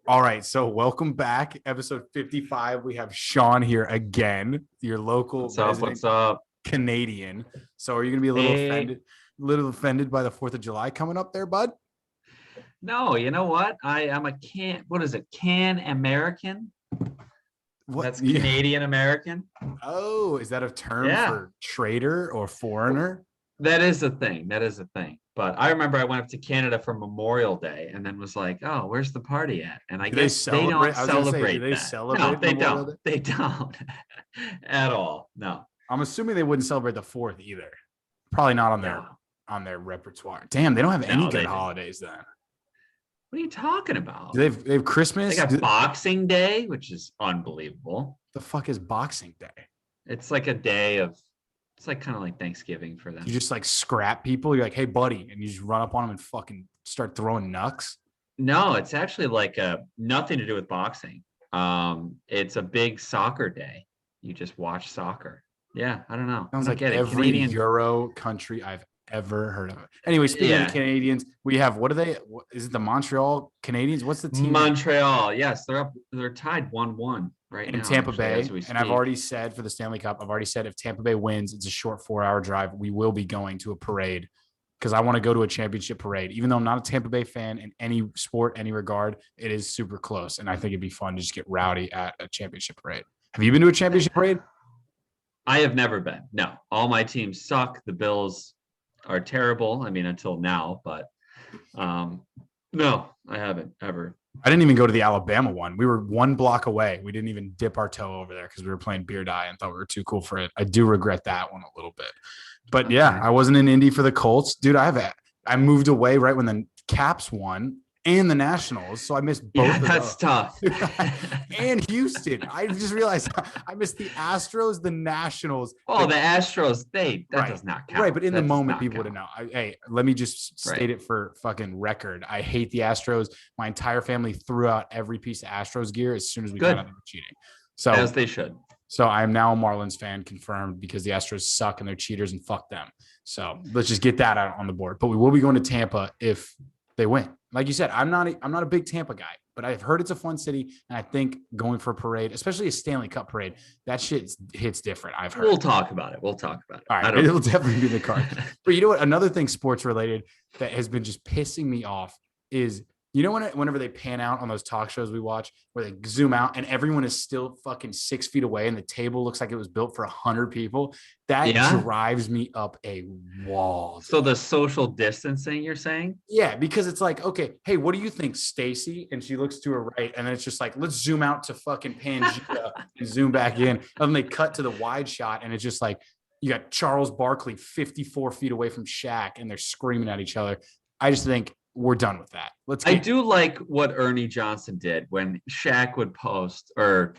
All right, so welcome back, episode 55. We have Sean here again, your local What's up? resident What's up? Canadian. So, are you going to be a Hey, little offended by the 4th of July coming up there, bud? no, you know what? I'm a what is it? Can American? What? That's Canadian American. Oh, is that a term Yeah, for traitor or foreigner? that is a thing. That is a thing. But I remember I went up to Canada for Memorial Day and then was like, oh, where's the party at? And I Do they guess they don't celebrate? I was going to say, do celebrate they that. No, celebrate they Memorial don't. Day? They don't at all. No, I'm assuming they wouldn't celebrate the 4th either. Probably not no, on their repertoire. Damn, they don't have any no, good they don't. holidays then. What are you talking Do about? they have They Christmas? got Boxing Day, which is unbelievable. The fuck is Boxing Day? It's like a day of, it's like kind of like Thanksgiving for them. You just like scrap people. You're like, hey, buddy. And you just run up on them and fucking start throwing knucks. No, it's actually like nothing to do with boxing. It's a big soccer day. You just watch soccer. Yeah, I don't know. I Sounds don't like get it. every Canadian. Euro country I've ever heard of. Anyway, speaking of the Yeah, Canadians, we have, is it the Montreal Canadiens? What's the team? Montreal. Yes, they're up. They're tied 1-1 right In now. Tampa Actually, Bay. as we And I've speak. already said for the Stanley Cup, I've already said if Tampa Bay wins, it's a short 4-hour drive. We will be going to a parade because I want to go to a championship parade. Even though I'm not a Tampa Bay fan in any sport, any regard, it is super close. And I think it'd be fun to just get rowdy at a championship parade. Have you been to a championship parade? I have never been. No, all my teams suck. The Bills are terrible. I mean, until now, but no, I haven't ever. I didn't even go to the Alabama one. We were one block away. We didn't even dip our toe over there because we were playing beer die and thought we were too cool for it. I do regret that one a little bit. But yeah, Okay. I wasn't in Indy for the Colts. Dude, I moved away right when the Caps won and the Nationals. So I missed both Yeah, of that's those. tough. And Houston. I just realized I missed the Astros, the Nationals. Oh, the Astros, that Right. does not count. Right, but in That the does moment, not people count. wouldn't know. Hey, let me just state Right. it for fucking record. I hate the Astros. My entire family threw out every piece of Astros gear as soon as we Good. found out they were cheating. So, As they should. so I am now a Marlins fan, confirmed, because the Astros suck and they're cheaters and fuck them. So let's just get that out on the board. But we will be going to Tampa if they win. Like you said, I'm not a big Tampa guy, but I've heard it's a fun city, and I think going for a parade, especially a Stanley Cup parade, that shit hits different. I've heard. We'll talk about it. We'll talk about it. All right, it'll definitely be the card. But you know what? Another thing sports related that has been just pissing me off is, you know, whenever they pan out on those talk shows we watch where they zoom out and everyone is still fucking 6 feet away and the table looks like it was built for 100 people. That drives me up a wall. So the social distancing, you're saying? Yeah, because it's like, okay, hey, what do you think, Stacy? And she looks to her right, and then it's just like, let's zoom out to fucking Pangea and zoom back in. And then they cut to the wide shot, and it's just like, you got Charles Barkley 54 feet away from Shaq, and they're screaming at each other. I just think we're done with that. I do like what Ernie Johnson did when Shaq would post, or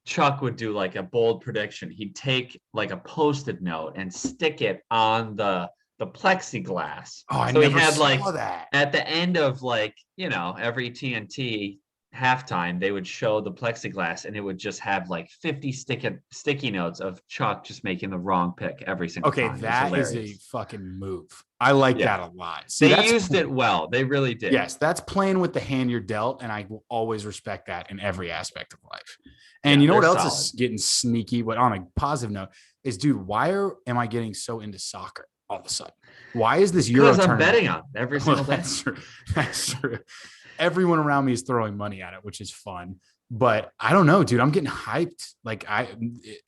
Chuck would do like a bold prediction. He'd take like a Post-it note and stick it on the plexiglass. Oh, I so never he had saw like that. at the end of like, you know, every TNT halftime, they would show the plexiglass and it would just have like 50 sticky notes of Chuck just making the wrong pick every single time. Okay, that is a fucking move. I like that a lot. See, they used it well. They really did. Yes, that's playing with the hand you're dealt, and I will always respect that in every aspect of life. And you know what else is getting sneaky, but on a positive note, is, dude, am I getting so into soccer all of a sudden? Why is this Euro tournament? Because I'm betting on every single day. That's true. That's true. Everyone around me is throwing money at it, which is fun. But I don't know, dude. I'm getting hyped. Like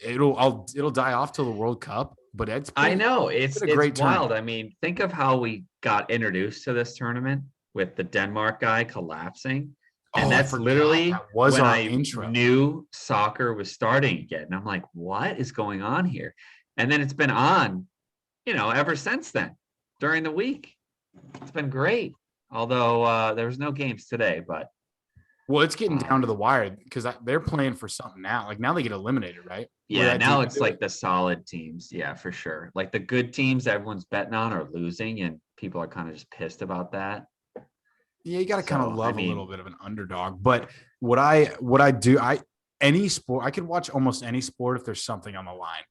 it'll die off till the World Cup. But I know it's a great wild. tournament. I mean, think of how we got introduced to this tournament with the Denmark guy collapsing. And that's literally that was when our I intro. knew soccer was starting again. And I'm like, what is going on here? And then it's been on, you know, ever since then during the week. It's been great. Although there was no games today, but. Well, it's getting down to the wire because they're playing for something now. Like now they get eliminated, right? Yeah, now it's like the solid teams. Yeah, for sure. Like the good teams everyone's betting on are losing, and people are kind of just pissed about that. Yeah, you got to kind of love a little bit of an underdog. But what I do, any sport, I could watch almost any sport if there's something on the line.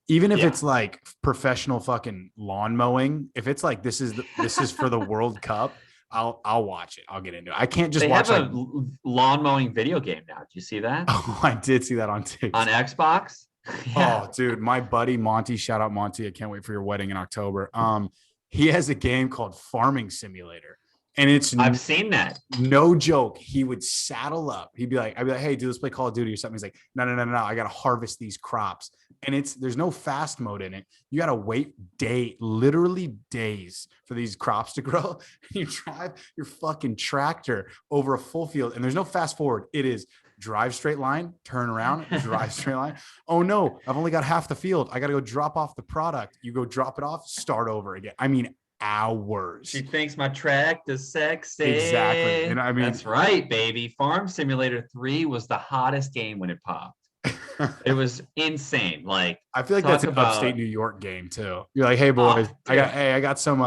Even if it's like professional fucking lawn mowing, if it's like this is for the World Cup, I'll watch it. I'll get into it. I can't just They watch have a lawn mowing video game now. Did you see that? Oh, I did see that on TikTok. On Xbox? Yeah. Oh, dude, my buddy Monty, shout out Monty. I can't wait for your wedding in October. He has a game called Farming Simulator. And I've seen that. No joke. He would saddle up. I'd be like, hey, dude, let's play Call of Duty or something. He's like, no. I got to harvest these crops. And there's no fast mode in it. You got to wait literally days for these crops to grow. You drive your fucking tractor over a full field and there's no fast forward. It is drive straight line, turn around, drive straight line. Oh no, I've only got half the field. I got to go drop off the product. You go drop it off, start over again. I mean, hours. She thinks my tractor's sexy. Exactly. And I mean, that's right, baby. Farm Simulator 3 was the hottest game when it popped. It was insane. Like, I feel like that's an upstate New York game too. You're like, hey boys, I got some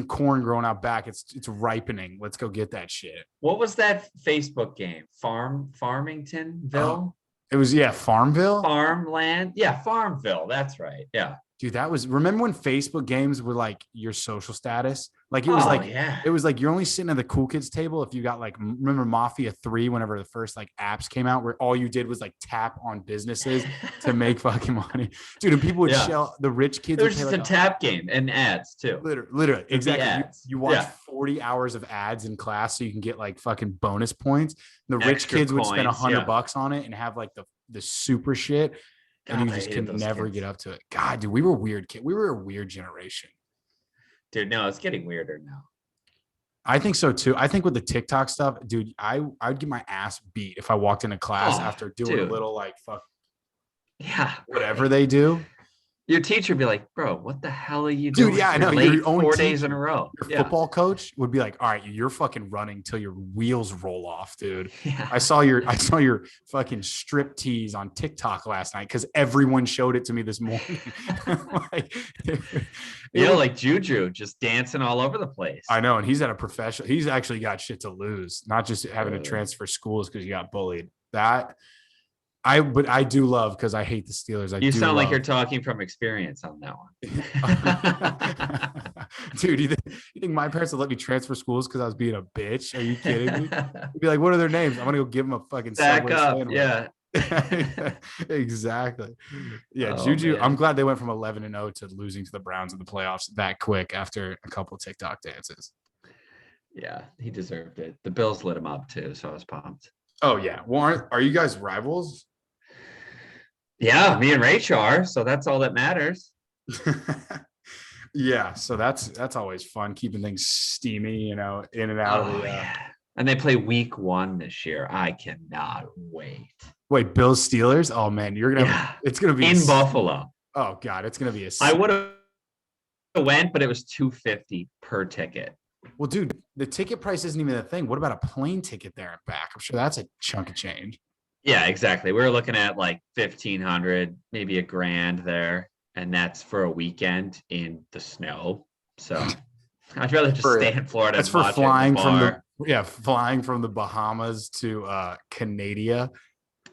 corn growing out back. It's ripening. Let's go get that shit. What was that Facebook game? Farmingtonville? It was Farmville. Farmland. Yeah, Farmville. That's right. Yeah. Dude, remember when Facebook games were like your social status? Like it was it was like you're only sitting at the cool kids table if you got like, remember Mafia 3 whenever the first like apps came out where all you did was like tap on businesses to make fucking money. Dude, and people would shell the rich kids. It was just a tap game and ads too. Literally. Exactly. You watch 40 hours of ads in class so you can get like fucking bonus points. The rich kids would spend $100 on it and have like the super shit. God, and you just can never get up to it. God, dude, we were weird kids. We were a weird generation. Dude, no, it's getting weirder now. I think so too. I think with the TikTok stuff, dude, I would get my ass beat if I walked into class after doing a little like fuck. Yeah. Whatever they do. Your teacher would be like, bro, what the hell are you doing? Dude, yeah, I know. Your own 4 days in a row. Your football coach would be like, all right, you're fucking running till your wheels roll off, dude. Yeah. I saw your fucking strip tease on TikTok last night because everyone showed it to me this morning. Like Juju just dancing all over the place. I know. And he's at a professional. He's actually got shit to lose, not just having to transfer schools because he got bullied. But I do love because I hate the Steelers. You sound like you're talking from experience on that one. Dude, you think my parents would let me transfer schools because I was being a bitch? Are you kidding me? They'd be like, what are their names? I'm going to go give them a fucking Back up. Sandwich. Yeah. Exactly. Yeah, Juju, man. I'm glad they went from 11-0 to losing to the Browns in the playoffs that quick after a couple of TikTok dances. Yeah, he deserved it. The Bills lit him up too, so I was pumped. Oh, yeah. Well, are you guys rivals? Yeah, me and Rach are, so that's all that matters. Yeah, so that's always fun, keeping things steamy, in and out of the. Yeah. And they play week 1 this year. I cannot wait. Wait, Bills Steelers? Oh man, you're gonna. It's gonna be in Buffalo. Oh god, it's gonna be I would have went, but it was $250 per ticket. Well, dude, the ticket price isn't even a thing. What about a plane ticket there and back? I'm sure that's a chunk of change. Yeah, exactly. We were looking at like $1,500, maybe $1,000 there, and that's for a weekend in the snow. So I'd rather just stay in Florida. That's for flying from the Bahamas to Canada.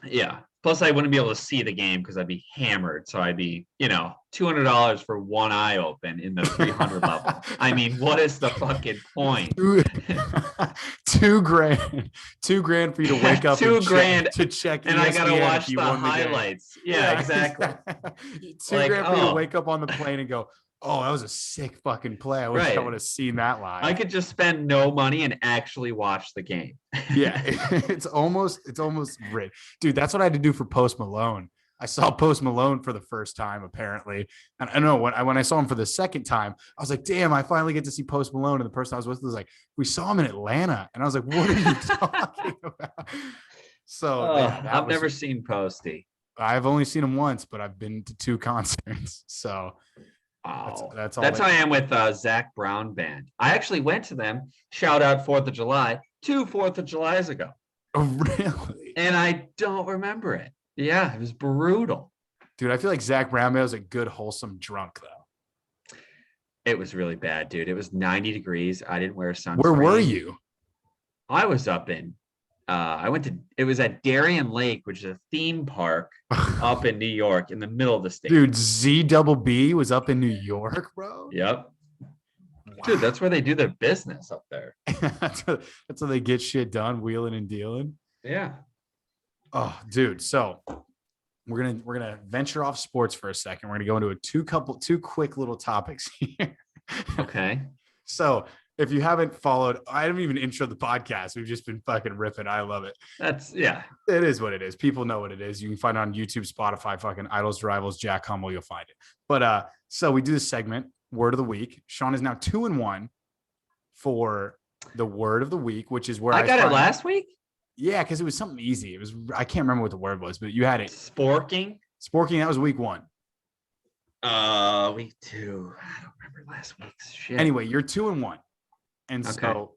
Yeah. Plus, I wouldn't be able to see the game because I'd be hammered. So I'd be, $200 for one eye open in the 300 level. I mean, what is the fucking point? $2,000 for you to wake up to check and I gotta watch the highlights. Yeah, exactly. $2,000 for you to wake up on the plane and go, oh, that was a sick fucking play. I wish I would have seen that live. I could just spend no money and actually watch the game. Yeah, it's almost rich. Dude, that's what I had to do for Post Malone. I saw Post Malone for the first time, apparently. And I know when I saw him for the second time, I was like, damn, I finally get to see Post Malone. And the person I was with was like, we saw him in Atlanta. And I was like, what are you talking about? So I've never seen Posty. I've only seen him once, but I've been to 2 concerts. So that's all. That's how I am with Zach Brown Band. I actually went to them. Shout out 4th of July, 2 4th of Julys ago. Oh, really? And I don't remember it. Yeah, it was brutal. Dude, I feel like Zach Brown was a good, wholesome drunk, though. It was really bad, dude. It was 90 degrees. I didn't wear sunscreen. Where were you? I was up in it was at Darien Lake, which is a theme park up in New York in the middle of the state. Dude, ZBB was up in New York, bro? Yep. Dude, that's where they do their business up there. that's how they get shit done, wheeling and dealing. Yeah. Oh, dude. So we're gonna venture off sports for a second. We're gonna go into two quick little topics here. Okay. So if you haven't followed, I haven't even introed the podcast. We've just been fucking ripping. I love it. It is what it is. People know what it is. You can find it on YouTube, Spotify, fucking Idols to Rivals, Jack Hummell. You'll find it. But so we do this segment, Word of the Week. Sean is now 2-1 for the Word of the Week, which is where I got it last week. Yeah, because it was something easy. It was, I can't remember what the word was, but you had it. Sporking. That was week 1. Week 2. I don't remember last week's shit. Anyway, you're 2-1. And so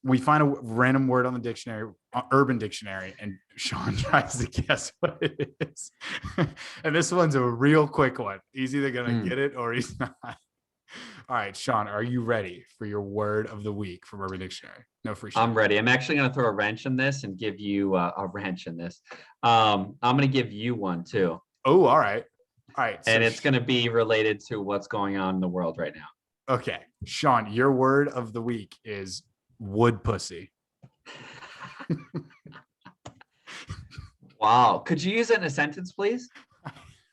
we find a random word on the dictionary, Urban Dictionary, and Sean tries to guess what it is. And this one's a real quick one. He's either going to get it or he's not. All right, Sean, are you ready for your word of the week from Urban Dictionary? No free shit. I'm ready. I'm actually going to throw a wrench in this and give you a wrench in this. I'm going to give you one too. Oh, all right. All right. And it's going to be related to what's going on in the world right now. Okay. Sean, your word of the week is wood pussy. Wow. Could you use it in a sentence, please?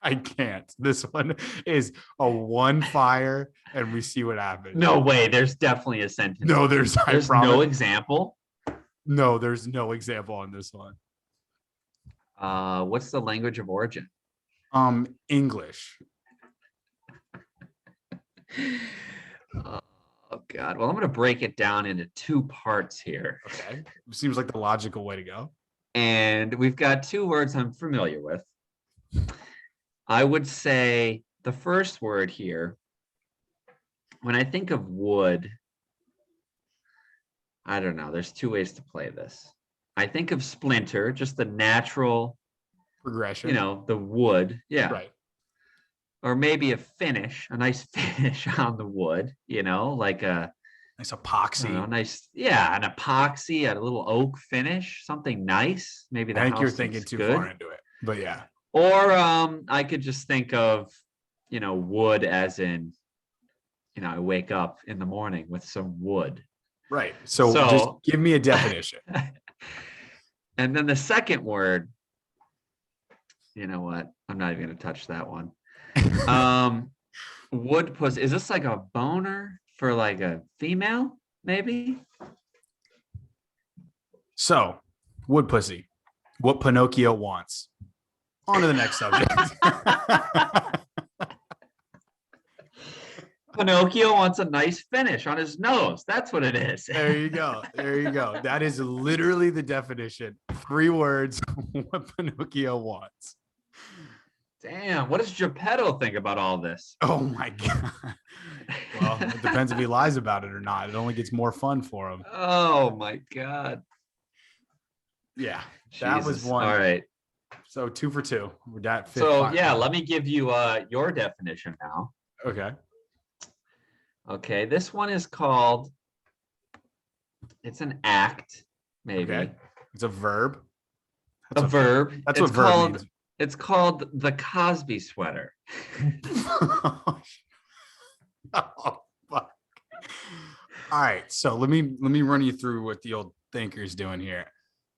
I can't. This one is a one fire and we see what happens. No way. There's definitely a sentence. No, there's no example. No, there's no example on this one. What's the language of origin? English. Oh God. Well, I'm going to break it down into 2 parts here. Okay. Seems like the logical way to go. And we've got 2 words I'm familiar with. I would say the first word here, when I think of wood, I don't know. There's 2 ways to play this. I think of splinter, just the natural progression, the wood. Yeah. Right. Or maybe a nice finish on the wood, like a nice epoxy. An epoxy, a little oak finish, something nice. Maybe I think you're thinking too far into it, but yeah. Or I could just think of, wood as in, I wake up in the morning with some wood. Right. So just give me a definition. And then the second word, you know what? I'm not even going to touch that one. Wood pussy. Is this like a boner for like a female, maybe? So, wood pussy. What Pinocchio wants. On to the next subject. Pinocchio wants a nice finish on his nose. That's what it is. There you go. That is literally the definition. 3 words. What Pinocchio wants. Damn. What does Geppetto think about all this? Oh my God. Well, it depends if he lies about it or not. It only gets more fun for him. Oh my God. Yeah. That was one. All right. So 2 for 2. We're at 5. So yeah, let me give you your definition now. Okay. This one is called. It's an act, maybe. Okay. It's a verb. That's a verb. That's what verb means. It's called the Cosby Sweater. Oh, fuck. All right. So let me run you through what the old thinker's doing here.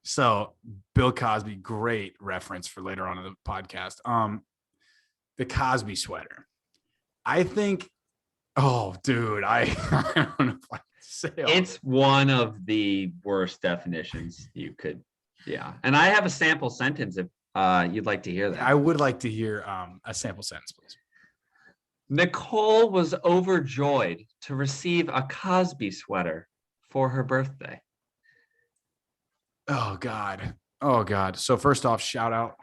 So Bill Cosby, great reference for later on in the podcast. The Cosby Sweater. I think, oh, dude, I don't know if I can say it's one of the worst definitions you could. Yeah. And I have a sample sentence if you'd like to hear that. I would like to hear a sample sentence, please. Nicole was overjoyed to receive a Cosby sweater for her birthday. Oh, God. So first off, shout out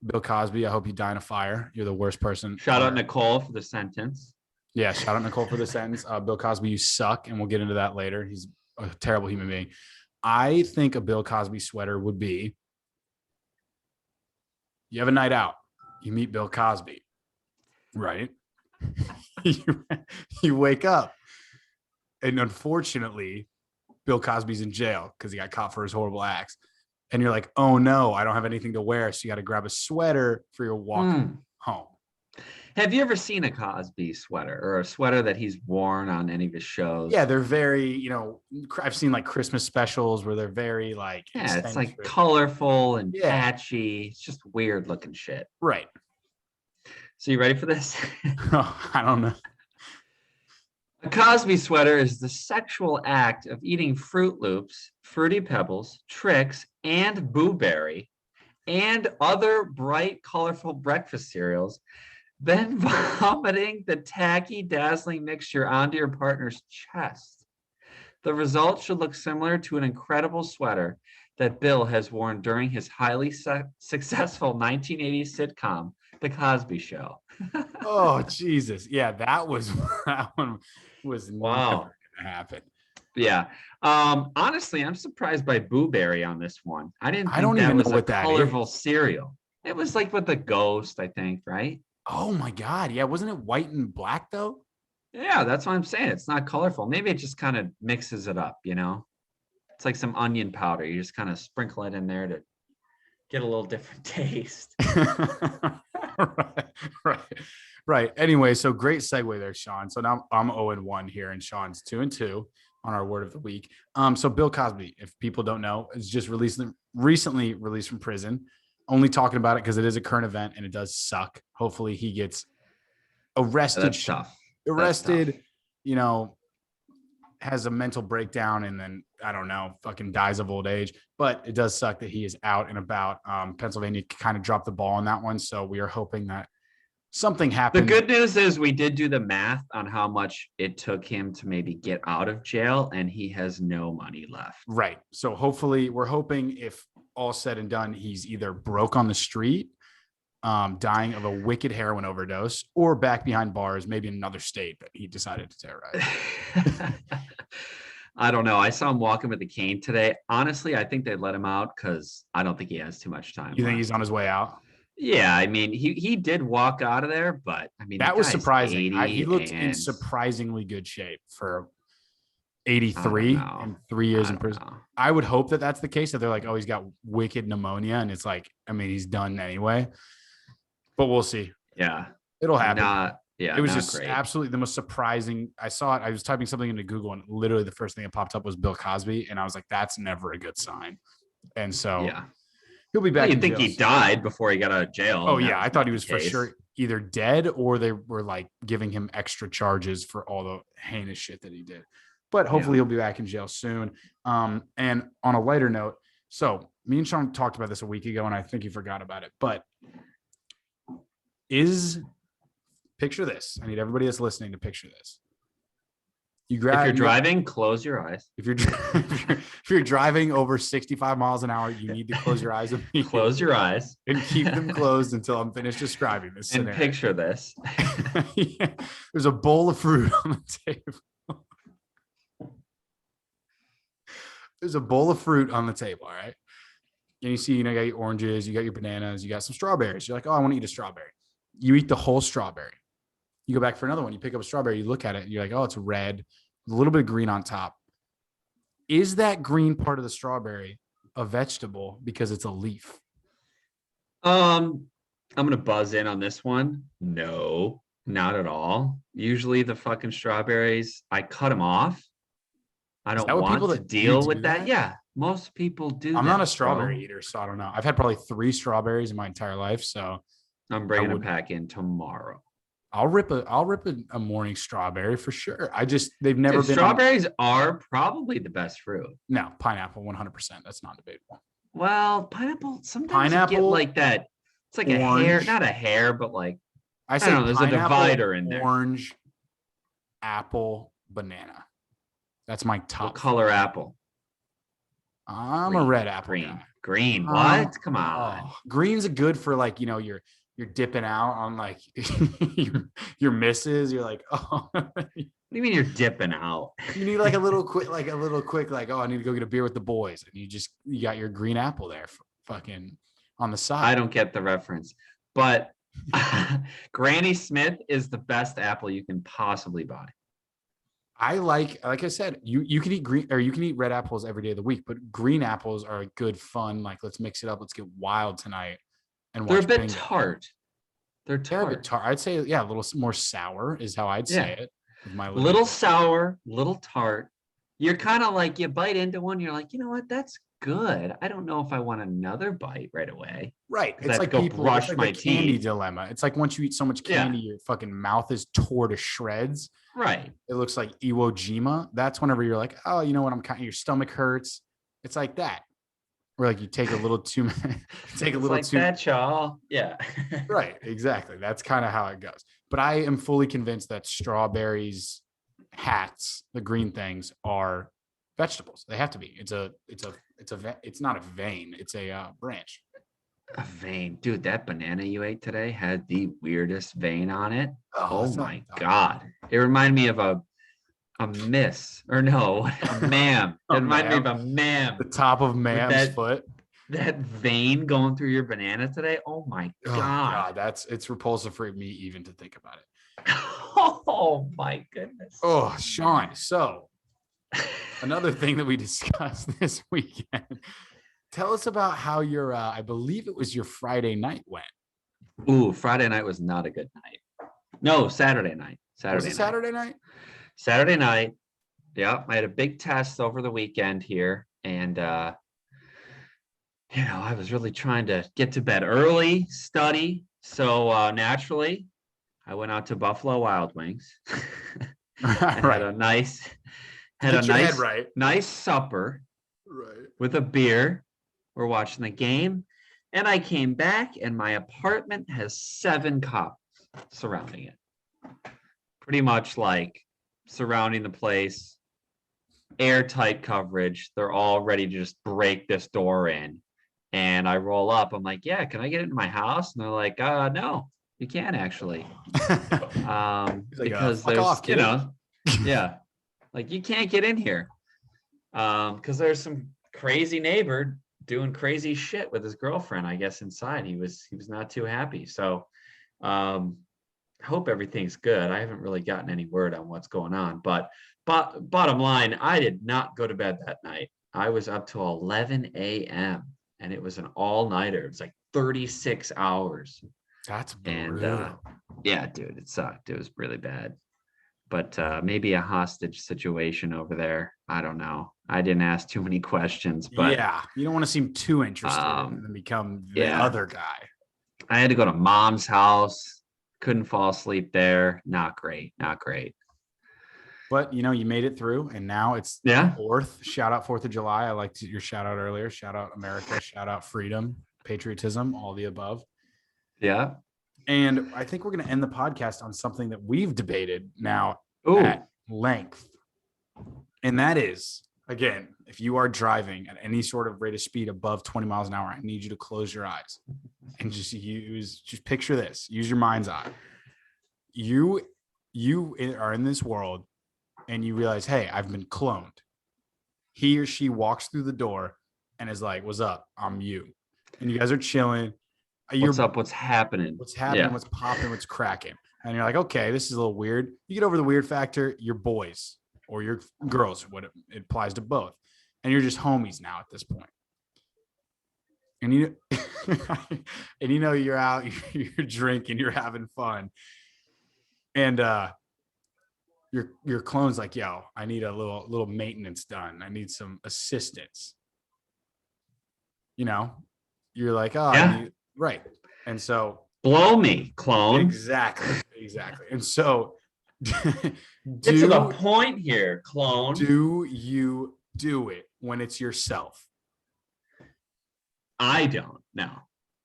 Bill Cosby. I hope you die in a fire. You're the worst person. Shout out Nicole for the sentence. Yeah, shout out Nicole for the sentence. Bill Cosby, you suck, and we'll get into that later. He's a terrible human being. I think a Bill Cosby sweater would be, you have a night out. You meet Bill Cosby, right? you wake up, and unfortunately, Bill Cosby's in jail because he got caught for his horrible acts. And you're like, oh no, I don't have anything to wear. So you got to grab a sweater for your walk home. Have you ever seen a Cosby sweater or a sweater that he's worn on any of his shows? Yeah, they're very, I've seen like Christmas specials where they're very like Yeah, it's like eccentric. colorful and Yeah, patchy. It's just weird looking shit. right. So you ready for this? I don't know. A Cosby sweater is the sexual act of eating Fruit Loops, Fruity Pebbles, Trix, and Boo Berry, and other bright, colorful breakfast cereals, then vomiting the tacky, dazzling mixture onto your partner's chest. The result should look similar to an incredible sweater that Bill has worn during his highly successful 1980s sitcom, The Cosby Show. Oh, Jesus. Yeah, that one was Wow. never gonna happen. Yeah. Honestly, I'm surprised by Boo Berry on this one. I didn't I think don't that even was know a what that colorful is. cereal. It was like with the ghost, I think, right? Oh my God. Yeah, wasn't it white and black though? Yeah, that's what I'm saying. It's not colorful. Maybe it just kind of mixes it up, you know? It's like some onion powder. You just kind of sprinkle it in there to get a little different taste. right. Right. Anyway, so great segue there, Sean. So now I'm 0-1 here, and Sean's 2-2 on our word of the week. So Bill Cosby, if people don't know, is just recently released from prison. Only talking about it because it is a current event and it does suck. Hopefully he gets arrested. That's tough. Arrested, you know, has a mental breakdown and then I don't know, fucking dies of old age. But it does suck that he is out and about. Pennsylvania kind of dropped the ball on that one, so we are hoping that something happens. The good news is we did do the math on how much it took him to maybe get out of jail, and he has no money left. Right. So hopefully, we're hoping if all said and done, he's either broke on the street, dying of a wicked heroin overdose, or back behind bars, maybe in another state that he decided to terrorize. I don't know. I saw him walking with a cane today. Honestly, I think they'd let him out because I don't think he has too much time. You think he's on his way out? Yeah, I mean, he did walk out of there, but I mean, that was surprising. He looked and in surprisingly good shape for 83 and 3 years in prison. I would hope that that's the case. That they're like, oh, he's got wicked pneumonia, and it's like, I mean, he's done anyway. But we'll see. Yeah, it'll happen. It was just great. Absolutely the most surprising. I saw it. I was typing something into Google, and literally the first thing that popped up was Bill Cosby, and I was like, that's never a good sign. And so, yeah. He'll be back. Well, you think he died before he got out of jail? Oh yeah, I thought he was for sure either dead or they were like giving him extra charges for all the heinous shit that he did. But hopefully he'll be back in jail soon. And on a lighter note, so me and Sean talked about this a week ago, and I think you forgot about it. But picture this. I need everybody that's listening to picture this. If you're driving, close your eyes. If you're driving over 65 miles an hour, you need to close your eyes. Close your eyes and keep them closed until I'm finished describing this scenario. And picture this. Yeah. There's a bowl of fruit on the table. There's a bowl of fruit on the table, all right? And you see, you got your oranges, you got your bananas, you got some strawberries. You're like, oh, I want to eat a strawberry. You eat the whole strawberry. You go back for another one. You pick up a strawberry. You look at it. And you're like, oh, it's red, a little bit of green on top. Is that green part of the strawberry a vegetable because it's a leaf? I'm gonna buzz in on this one. No, not at all. Usually the fucking strawberries, I cut them off. I don't want to deal with that. Yeah, most people do. I'm not a strawberry eater, so I don't know. I've had probably 3 strawberries in my entire life, so I'm bringing a pack in tomorrow. I'll rip a morning strawberry for sure. They've never been. Strawberries are probably the best fruit. No, pineapple 100%. That's not debatable. Well, pineapple sometimes you get like that. It's like orange. A hair, not a hair, but like I don't know. There's a divider in there. Orange, apple, banana. That's my top. What color apple? I'm a red apple guy. Green. What? Come on. Oh, green's good for like, you're dipping out on like your misses. You're like, oh. What do you mean you're dipping out? You need like a little quick, oh, I need to go get a beer with the boys. And you got your green apple there fucking on the side. I don't get the reference, but Granny Smith is the best apple you can possibly buy. I like I said, you can eat green or you can eat red apples every day of the week, but green apples are a good fun. Like, let's mix it up. Let's get wild tonight. And they're a bit tart. They're They're a bit tart. tart. I'd say, yeah, a little more sour is how I'd say it. With my Little sour, little tart. You're kind of like, you bite into one, you're like, you know what? That's good. I don't know if I want another bite right away. right. Because I have to It's go like brush my the candy teeth. dilemma. It's like once you eat so much candy, your fucking mouth is tore to shreds. Right. It looks like Iwo Jima. That's whenever you're like, oh, you know what? Your stomach hurts. It's like that. Or like you take a little too, take a It's little like too. that, y'all. Yeah. Right. Exactly. That's kind of how it goes. But I am fully convinced that strawberries, hats, the green things are vegetables. They have to be. It's not a vein. It's a branch. A vein. Dude, that banana you ate today had the weirdest vein on it. Oh my God. It reminded me of a miss, or no, a ma'am. It reminded me of a ma'am. The top of ma'am's foot. That vein going through your banana today. Oh my God. It's repulsive for me even to think about it. Oh my goodness. Oh, Sean. So another thing that we discussed this weekend. Tell us about how your, I believe it was your Friday night went. Ooh, Friday night was not a good night. No, Saturday night. Saturday night? Saturday night. Yeah, I had a big test over the weekend here. And, I was really trying to get to bed early, study. So naturally, I went out to Buffalo Wild Wings. Right. Had a nice supper. Right. With a beer. We're watching the game. And I came back and my apartment has 7 cops surrounding it. Pretty much like surrounding the place, airtight coverage. They're all ready to just break this door in. And I roll up. I'm like, yeah, can I get into my house? And they're like, no, you can't actually. Because there's, off, yeah, like you can't get in here. Because there's some crazy neighbor doing crazy shit with his girlfriend, I guess, inside. He was not too happy. So I hope everything's good. I haven't really gotten any word on what's going on. But bottom line, I did not go to bed that night. I was up till 11 a.m. and it was an all-nighter. It was like 36 hours. That's brutal. And yeah, dude, it sucked. It was really bad. But maybe a hostage situation over there. I don't know. I didn't ask too many questions, but yeah, you don't want to seem too interested and then become the other guy. I had to go to mom's house. Couldn't fall asleep there. Not great. But you made it through, and now it's 4th. Shout out 4th of July. I liked your shout out earlier. Shout out America. Shout out freedom, patriotism, all the above. Yeah. And I think we're going to end the podcast on something that we've debated now at length. And that is, again, if you are driving at any sort of rate of speed above 20 miles an hour, I need you to close your eyes and just picture this. Use your mind's eye. You are in this world and you realize, hey, I've been cloned. He or she walks through the door and is like, what's up? I'm you. And you guys are chilling. What's up? What's happening? What's happening? What's popping? What's cracking? And you're like, okay, this is a little weird. You get over the weird factor, you're boys or you're girls, what it applies to both. And you're just homies now at this point. And you're out, you're drinking, you're having fun. And your clone's like, yo, I need a little maintenance done. I need some assistance. You're like, oh, yeah. Right. And so blow me, clone. Exactly. And so get to the point here, clone. Do you do it when it's yourself? I don't. No.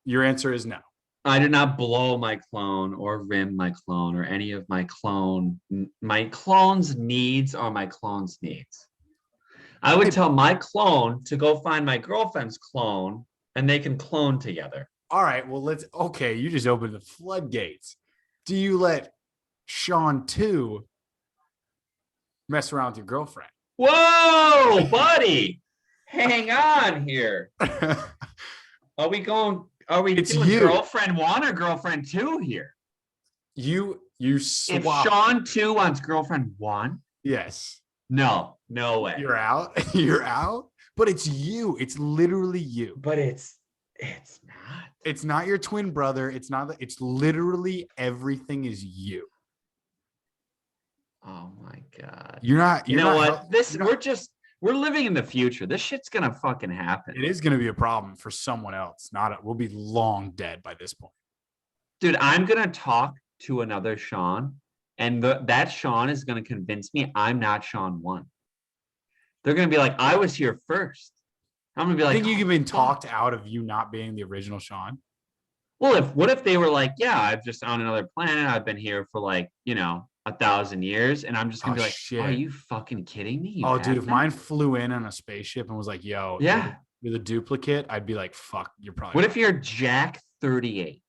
Your answer is no. I do not blow my clone or rim my clone or any of my clone's needs are my clone's needs. I would tell my clone to go find my girlfriend's clone and they can clone together. All right, well, you just opened the floodgates. Do you let Sean 2 mess around with your girlfriend? Whoa, buddy. Hang on here. Are we doing girlfriend 1 or girlfriend 2 here? You swap. If Sean 2 wants girlfriend 1? Yes. No way. You're out. You're out. But it's you. It's literally you. But it's It's not. It's not your twin brother. It's not. It's literally everything is you. Oh my God. You're not. You You're know not. what? We're living in the future. This shit's gonna fucking happen. It is going to be a problem for someone else. We'll be long dead by this point. Dude, I'm gonna talk to another Sean, and that Sean is gonna convince me I'm not Sean 1. They're gonna be like, I was here first. I'm gonna be like, I think you've been fuck. talked out of you not being the original Sean. Well, what if they were like, yeah, I've just on another planet. I've been here for like, 1,000 years, and I'm just gonna be like, shit. are you fucking kidding me? Dude, if mine flew in on a spaceship and was like, yo, yeah, you're the duplicate, I'd be like, fuck, you're probably. What if you're Jack 38?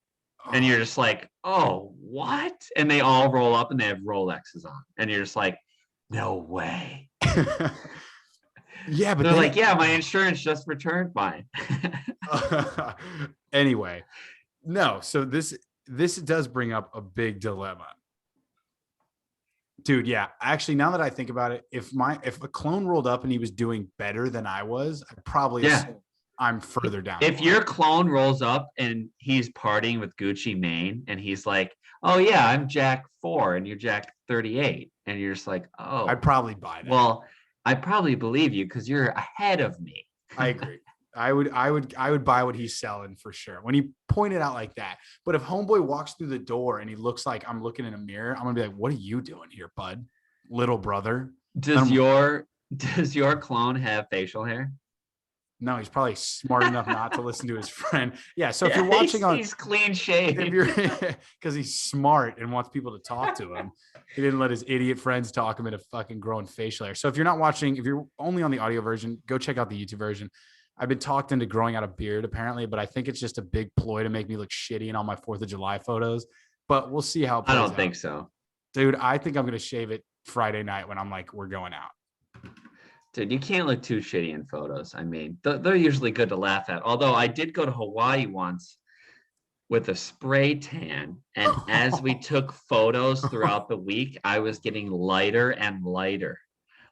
And you're just like, oh, what? And they all roll up and they have Rolexes on. And you're just like, no way. Yeah, but they're like, yeah, my insurance just returned mine. Anyway, no. So this does bring up a big dilemma. Dude, yeah. Actually, now that I think about it, if a clone rolled up and he was doing better than I was, I'd probably assume I'm further down. If your clone rolls up and he's partying with Gucci Mane and he's like, oh yeah, I'm Jack 4 and you're Jack 38, and you're just like, oh, I'd probably buy that. Well, I probably believe you because you're ahead of me. I agree. I would buy what he's selling for sure when he pointed out like that. But if homeboy walks through the door and he looks like I'm looking in a mirror, I'm gonna be like, what are you doing here, bud? Little brother. Does your clone have facial hair? No, he's probably smart enough not to listen to his friend. Yeah. So if you're watching he's clean shaved. Because he's smart and wants people to talk to him. He didn't let his idiot friends talk him into fucking growing facial hair. So if you're not watching, if you're only on the audio version, go check out the YouTube version. I've been talked into growing out a beard apparently, but I think it's just a big ploy to make me look shitty in all my 4th of July photos. But we'll see how it plays I don't out. think so. Dude, I think I'm going to shave it Friday night when I'm like, we're going out. Dude, you can't look too shitty in photos. I mean, they're usually good to laugh at. Although I did go to Hawaii once with a spray tan. And as we took photos throughout the week, I was getting lighter and lighter.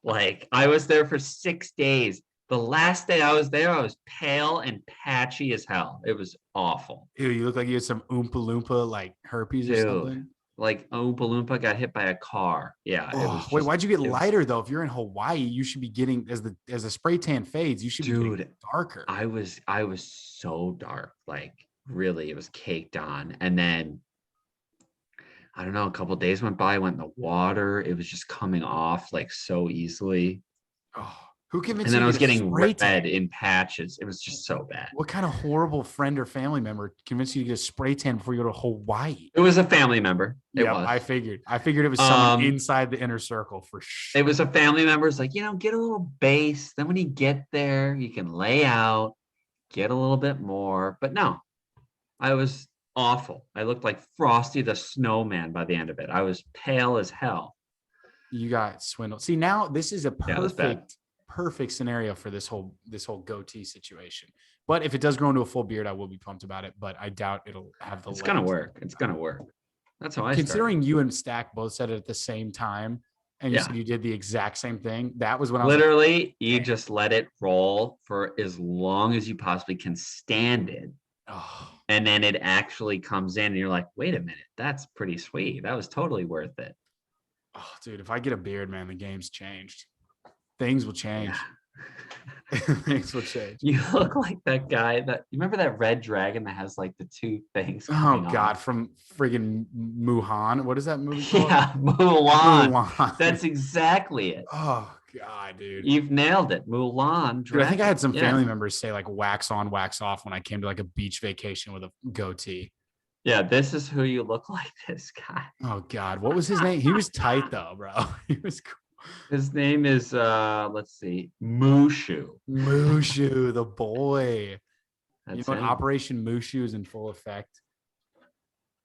Like, I was there for 6 days. The last day I was there, I was pale and patchy as hell. It was awful. Ew, you look like you had some Oompa Loompa, like herpes or something. Like Oompa Loompa got hit by a car. Yeah. Wait, why'd you get lighter though? If you're in Hawaii, you should be getting as the spray tan fades, you should be getting darker. I was so dark. Like really, it was caked on. And then I don't know, a couple of days went by, I went in the water. It was just coming off like so easily. Oh, who convinced you? And then I was getting red tan in patches. It was just so bad. What kind of horrible friend or family member convinced you to get a spray tan before you go to Hawaii? It was a family member. Yeah, I figured it was someone inside the inner circle for sure. It was a family member. It's like, get a little base. Then when you get there, you can lay out, get a little bit more. But no, I was awful. I looked like Frosty the Snowman by the end of it. I was pale as hell. You got swindled. See, now this is a perfect scenario for this whole goatee situation. But if it does grow into a full beard, I will be pumped about it. But I doubt it'll have the. It's gonna work. It's gonna work. That's how I. Considering you and Stack both said it at the same time, and you said you did the exact same thing. That was when I was literally you just let it roll for as long as you possibly can stand it. Oh. And then it actually comes in and you're like, wait a minute, that's pretty sweet. That was totally worth it. Oh, dude, if I get a beard, man, the game's changed. Things will change. Yeah. Things will change. You look like that guy you remember that red dragon that has like the 2 things. Oh God, from friggin' Mulan. What is that movie called? Yeah, Mulan. That's exactly it. Oh God, dude. You've nailed it. Mulan. Dude, I think I had some family members say like wax on, wax off when I came to like a beach vacation with a goatee. Yeah, this is who you look like, this guy. Oh God. What was his name? He was tight though, bro. He was cool. His name is let's see, Mushu. Mushu, the boy. That's Operation Mushu is in full effect.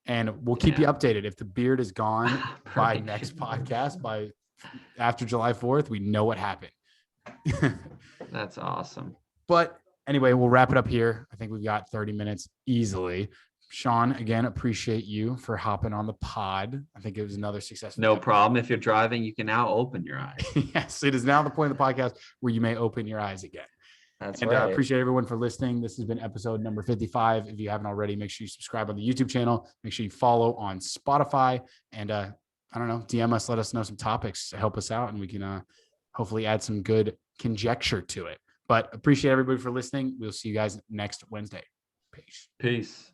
And we'll keep you updated. If the beard is gone by next podcast, by after July 4th, we know what happened. That's awesome. But anyway, we'll wrap it up here. I think we've got 30 minutes easily. Sean, again, appreciate you for hopping on the pod. I think it was another successful. No problem. If you're driving, you can now open your eyes. Yes, it is now the point of the podcast where you may open your eyes again. That's And right. appreciate everyone for listening. This has been episode number 55. If you haven't already, make sure you subscribe on the YouTube channel. Make sure you follow on Spotify. And I don't know, DM us, let us know some topics to help us out, and we can hopefully add some good conjecture to it. But appreciate everybody for listening. We'll see you guys next Wednesday. Peace. Peace.